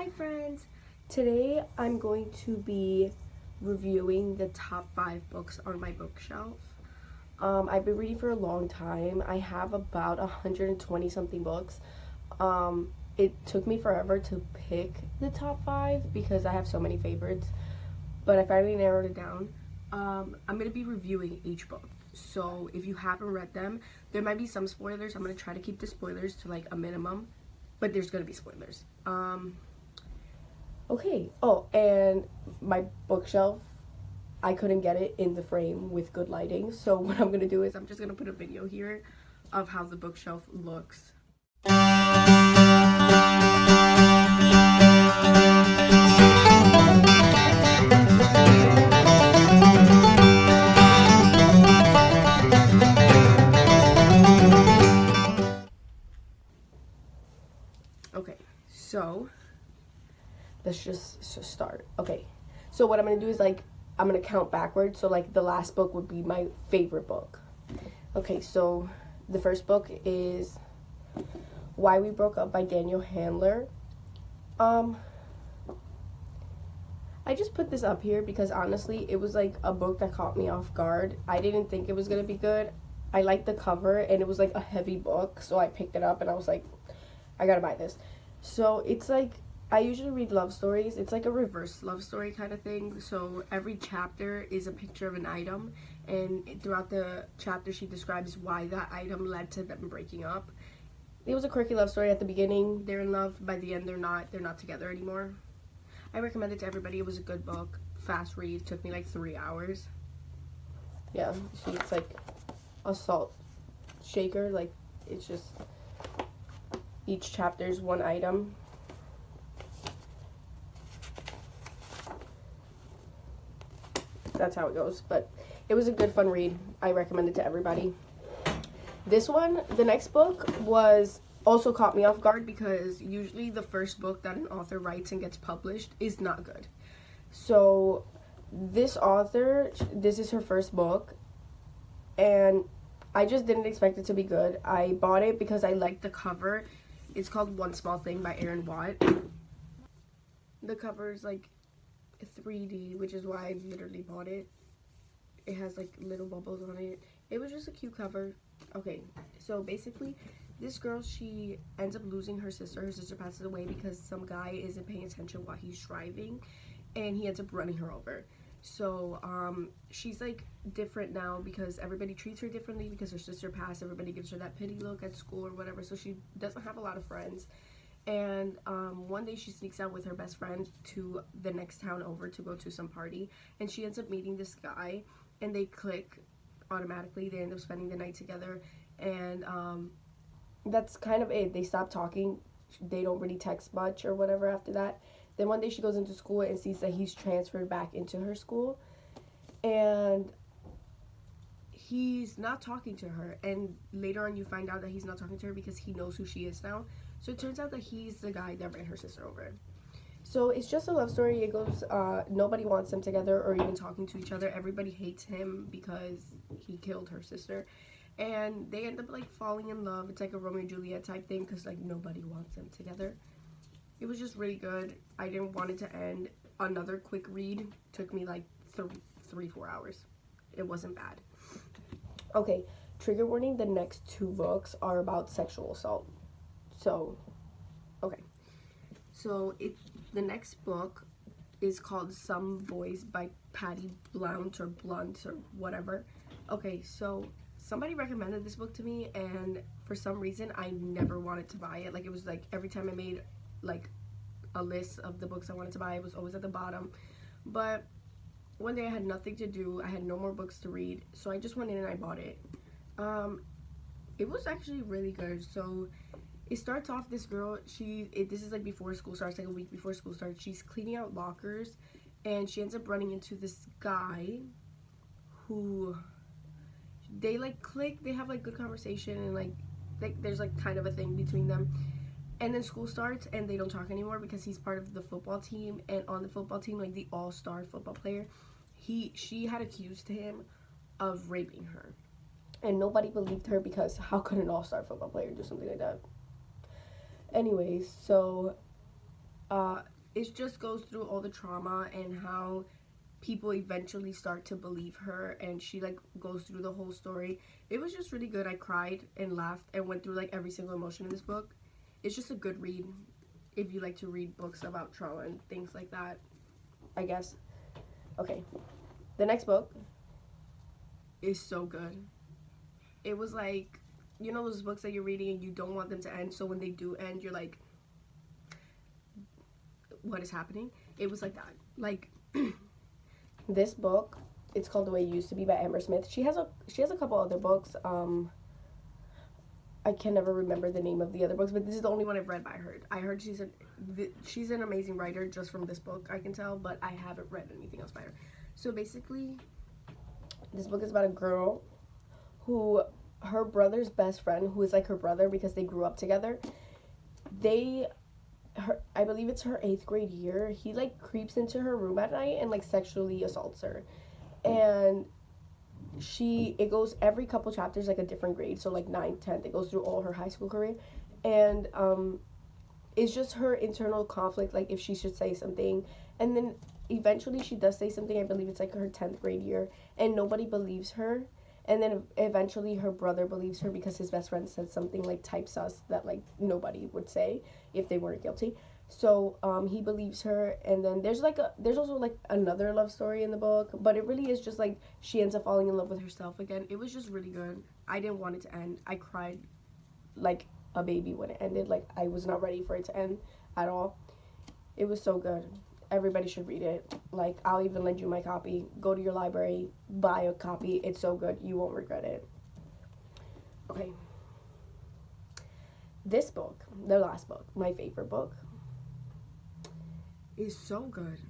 Hi friends! Today I'm going to be reviewing the top 5 books on my bookshelf. I've been reading for a long time. I have about 120 something books. It took me forever to pick the top 5 because I have so many favorites, but I finally narrowed it down. I'm going to be reviewing each book. So if you haven't read them, there might be some spoilers. I'm going to try to keep the spoilers to like a minimum, but there's going to be spoilers. Okay. Oh, and my bookshelf, I couldn't get it in the frame with good lighting. So what I'm going to do is I'm just going to put a video here of how the bookshelf looks. Okay, so let's just start. Okay, so what I'm gonna do is like I'm gonna count backwards. So like the last book would be my favorite book. Okay, so the first book is Why We Broke Up by Daniel Handler. I just put this up here because honestly it was like a book that caught me off guard. I didn't think it was gonna be good. I liked the cover and it was like a heavy book, so I picked it up and I was like, I gotta buy this. So it's like, I usually read love stories. It's like a reverse love story kind of thing. So every chapter is a picture of an item, and throughout the chapter she describes why that item led to them breaking up. It was a quirky love story. At the beginning they're in love, by the end they're not together anymore. I recommend it to everybody. It was a good book, fast read, took me like 3 hours. Yeah, see, it's like a salt shaker, like it's just each chapter's one item. That's how it goes, but it was a good fun read. I recommend it to everybody. This one, the next book, was also caught me off guard because usually the first book that an author writes and gets published is not good. So this author, this is her first book, and I just didn't expect it to be good. I bought it because I liked the cover. It's called One Small Thing by Daina.y. The cover is like 3D, which is why I literally bought it. It has like little bubbles on it. It was just a cute cover. Okay, so basically this girl, she ends up losing her sister. Her sister passes away because some guy isn't paying attention while he's driving, and he ends up running her over. So she's like different now because everybody treats her differently because her sister passed. Everybody gives her that pity look at school or whatever, so she doesn't have a lot of friends. And one day she sneaks out with her best friend to the next town over to go to some party, and she ends up meeting this guy, and they click automatically. They end up spending the night together, and that's kind of it. They stop talking. They don't really text much or whatever after that. Then one day she goes into school and sees that he's transferred back into her school, and he's not talking to her. And later on you find out that he's not talking to her because he knows who she is now. So it turns out that he's the guy that ran her sister over. So it's just a love story. It goes, nobody wants them together or even talking to each other. Everybody hates him because he killed her sister. And they end up like falling in love. It's like a Romeo and Juliet type thing because like nobody wants them together. It was just really good. I didn't want it to end. Another quick read took me like 3-4 hours. It wasn't bad. Okay, trigger warning, the next 2 books are about sexual assault. So, okay. So, the next book is called Some Boys by Patty Blount or whatever. Okay, so somebody recommended this book to me, and for some reason I never wanted to buy it. Like, it was like every time I made like a list of the books I wanted to buy, it was always at the bottom. But one day I had nothing to do. I had no more books to read, so I just went in and I bought it. It was actually really good. So it starts off, this girl, this is like before school starts, like a week before school starts. She's cleaning out lockers, and she ends up running into this guy who, they like click, they have like good conversation, and like there's like kind of a thing between them. And then school starts and they don't talk anymore because he's part of the football team, and on the football team, like the all-star football player, she had accused him of raping her. And nobody believed her because how could an all-star football player do something like that? Anyways, so it just goes through all the trauma and how people eventually start to believe her, and she like goes through the whole story. It was just really good. I cried and laughed and went through like every single emotion in this book. It's just a good read if you like to read books about trauma and things like that, I guess. Okay, the next book is so good. It was like, you know those books that you're reading and you don't want them to end, so when they do end you're like, what is happening? It was like that. Like this book, it's called The Way It Used to Be by Amber Smith. She has a couple other books. I can never remember the name of the other books, but this is the only one I've read by her. I heard she's an amazing writer just from this book, I can tell, but I haven't read anything else by her. So basically, this book is about a girl who, her brother's best friend, who is like her brother because they grew up together, I believe it's her 8th grade year, he like creeps into her room at night and like sexually assaults her. And it goes every couple chapters like a different grade, so like 9th, 10th, it goes through all her high school career. And it's just her internal conflict, like if she should say something. And then eventually she does say something. I believe it's like her 10th grade year, and nobody believes her. And then eventually her brother believes her because his best friend said something like type sus that like nobody would say if they weren't guilty. So he believes her, and then there's also like another love story in the book, but it really is just like she ends up falling in love with herself again. It was just really good. I didn't want it to end. I cried like a baby when it ended. Like I was not ready for it to end at all. It was so good. Everybody should read it. Like, I'll even lend you my copy. Go to your library, buy a copy. It's so good. You won't regret it. Okay. This book, the last book, my favorite book, is so good.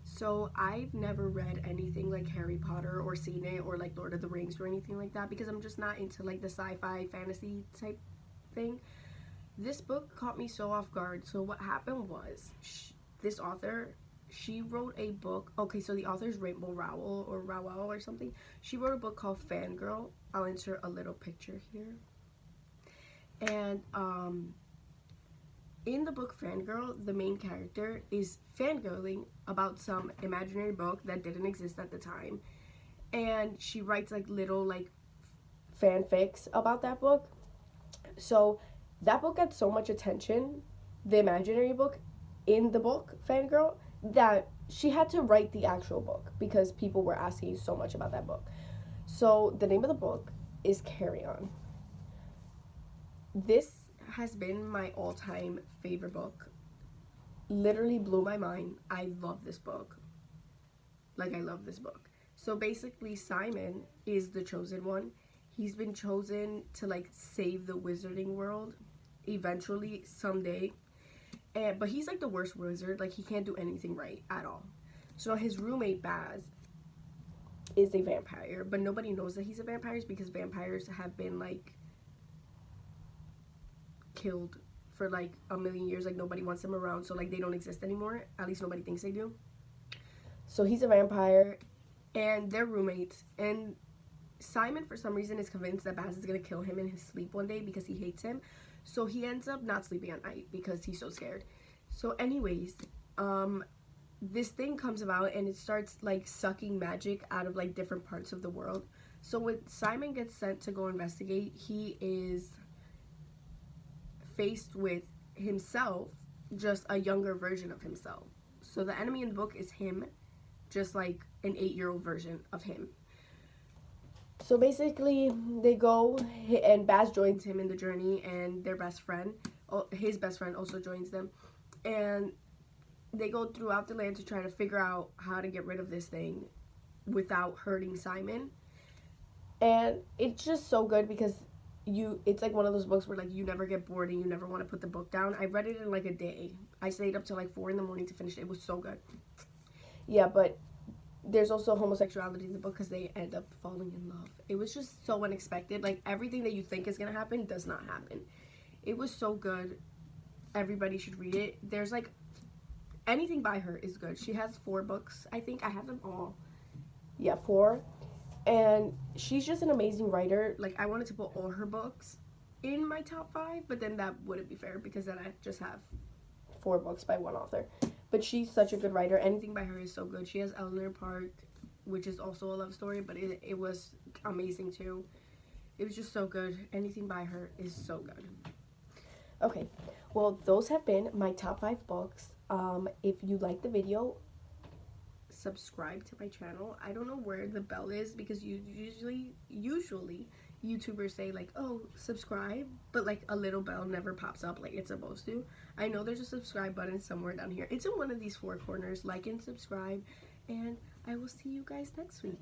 So I've never read anything like Harry Potter or seen it or like Lord of the Rings or anything like that because I'm just not into like the sci-fi fantasy type thing. This book caught me so off guard. So what happened was, this author, she wrote a book. Okay, so the author is Rainbow Rowell or something. She wrote a book called Fangirl. I'll insert a little picture here. And in the book Fangirl, the main character is fangirling about some imaginary book that didn't exist at the time. And she writes like little like fanfics about that book. So that book got so much attention, the imaginary book, in the book Fangirl, that she had to write the actual book because people were asking so much about that book. So the name of the book is Carry On. This has been my all-time favorite book. Literally blew my mind. I love this book. Like, I love this book. So basically, Simon is the chosen one. He's been chosen to like save the wizarding world eventually someday. But he's like the worst wizard. Like, he can't do anything right at all. So his roommate Baz is a vampire, but nobody knows that he's a vampire because vampires have been like killed for like a million years. Like, nobody wants them around, so like they don't exist anymore. At least nobody thinks they do. So he's a vampire, and they're roommates. And Simon, for some reason, is convinced that Baz is gonna kill him in his sleep one day because he hates him. So he ends up not sleeping at night because he's so scared. So anyways, this thing comes about and it starts like sucking magic out of like different parts of the world. So when Simon gets sent to go investigate, he is faced with himself, just a younger version of himself. So the enemy in the book is him, just like an 8-year-old version of him. So basically, they go, and Baz joins him in the journey, and their best friend, his best friend also joins them. And they go throughout the land to try to figure out how to get rid of this thing without hurting Simon. And it's just so good because it's like one of those books where like you never get bored and you never want to put the book down. I read it in like a day. I stayed up till like 4 in the morning to finish it. It was so good. Yeah, but there's also homosexuality in the book because they end up falling in love. It was just so unexpected. Like, everything that you think is gonna happen does not happen. It was so good. Everybody should read it. There's like, anything by her is good. She has 4 books. I think I have them all. Yeah, 4. And she's just an amazing writer. Like, I wanted to put all her books in my top 5, but then that wouldn't be fair because then I just have like 4 books by one author. But she's such a good writer. Anything by her is so good. She has Eleanor Park, which is also a love story, but it was amazing too. It was just so good. Anything by her is so good. Okay, well, those have been my top 5 books. If you like the video, subscribe to my channel. I don't know where the bell is because usually YouTubers say like, oh, subscribe, but like a little bell never pops up like it's supposed to. I know there's a subscribe button somewhere down here. It's in one of these 4 corners. Like and subscribe, and I will see you guys next week.